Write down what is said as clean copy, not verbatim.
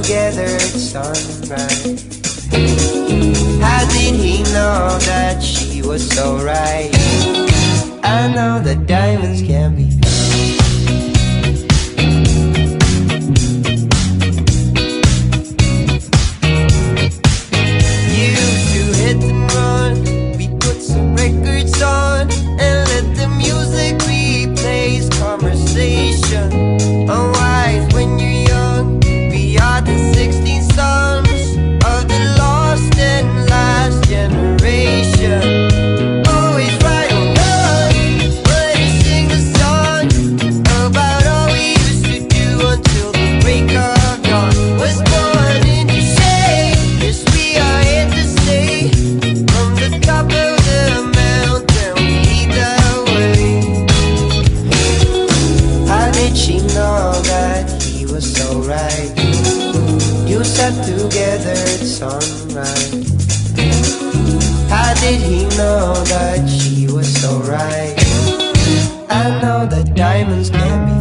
Together at sunrise. How did he know that she was so right? I know that diamonds can be found. Used to hit and run, we put some records on and let the music replace conversation. Unwise when you're young, we are the 16 sons of the lost and last generation. Always right or wrong, but we sing a song about all we used to do until the break of dawn. Was born in the shade, yes we are here to stay. From the top of the mountain we lead the way. How did she know that he was so right? You sat together at sunrise. How did he know that she was so right? I know that diamonds can be